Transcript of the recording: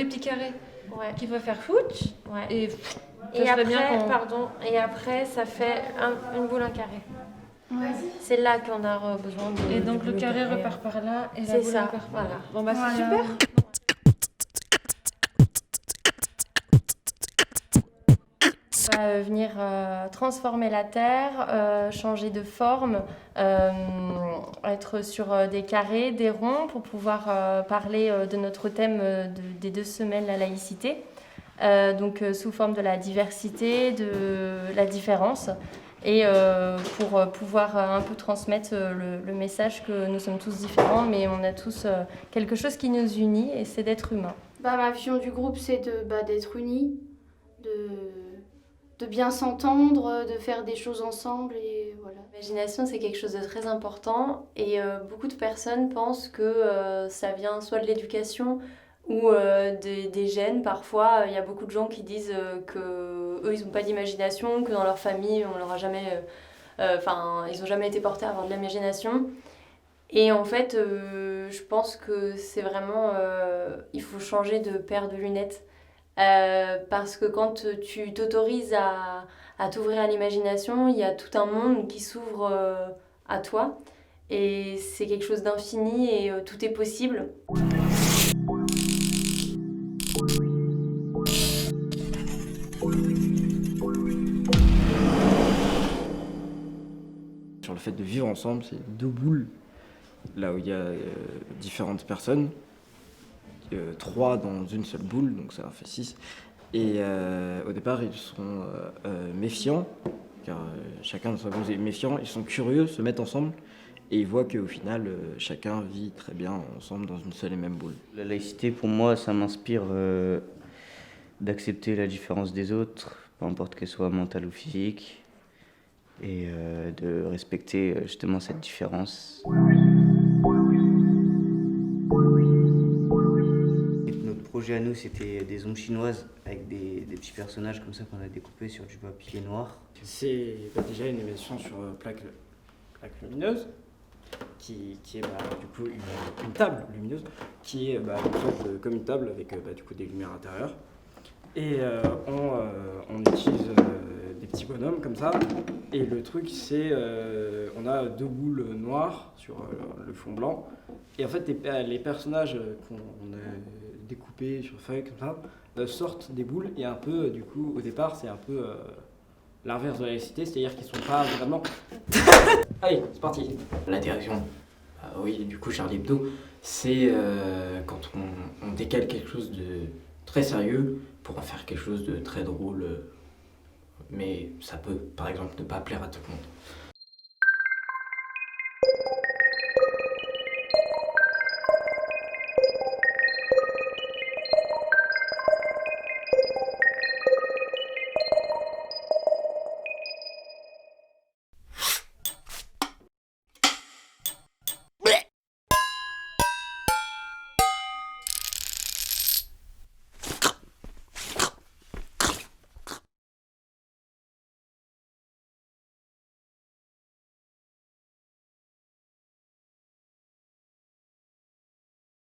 des petits carrés Ouais. qu'il faut faire foutre. Ouais. Et Et ça serait après, bien qu'on... et après, ça fait une boule, un carré. Ouais. C'est là qu'on a besoin de. Et donc de le boule carré carrée. repart par là et la C'est boule ça, repart par là. voilà. Bon bah c'est Voilà. super. On va venir transformer la terre, changer de forme, être sur des carrés, des ronds pour pouvoir parler de notre thème des 2 semaines, la laïcité. Donc sous forme de la diversité, de la différence et pour pouvoir un peu transmettre le message que nous sommes tous différents mais on a tous quelque chose qui nous unit et c'est d'être humain. Ma vision du groupe, c'est d'être unis, de bien s'entendre, de faire des choses ensemble et voilà. L'imagination, c'est quelque chose de très important et beaucoup de personnes pensent que ça vient soit de l'éducation ou des gènes. Parfois, il y a beaucoup de gens qui disent que eux, ils n'ont pas d'imagination, que dans leur famille, on leur a jamais, ils n'ont jamais été portés à avoir de l'imagination. Et en fait, je pense que c'est vraiment, il faut changer de paire de lunettes. Parce que quand tu t'autorises à t'ouvrir à l'imagination, il y a tout un monde qui s'ouvre à toi et c'est quelque chose d'infini et tout est possible. Sur le fait de vivre ensemble, c'est 2 boules, là où il y a différentes personnes, 3 dans une seule boule, donc ça en fait 6. Et au départ, ils sont méfiants, car chacun de sa boule est méfiant, ils sont curieux, se mettent ensemble, et ils voient qu'au final, chacun vit très bien ensemble dans une seule et même boule. La laïcité, pour moi, ça m'inspire d'accepter la différence des autres, peu importe qu'elle soit mentale ou physique, et de respecter justement cette différence. Notre projet à nous, c'était des ombres chinoises avec des petits personnages comme ça qu'on a découpés sur du papier noir. C'est déjà une émission sur plaque lumineuse, qui est du coup une table lumineuse, qui est une sorte comme une table avec du coup des lumières intérieures. Et on utilise des petits bonhommes comme ça. Et le truc, c'est on a 2 boules noires sur le fond blanc. Et en fait, les personnages qu'on a découpés sur feuilles comme ça sortent des boules. Et un peu, du coup, au départ, c'est un peu l'inverse de la laïcité, c'est-à-dire qu'ils sont pas vraiment. Allez, c'est parti. La direction, oui, du coup, Charlie Hebdo, c'est quand on décale quelque chose de très sérieux pour en faire quelque chose de très drôle, mais ça peut, par exemple, ne pas plaire à tout le monde.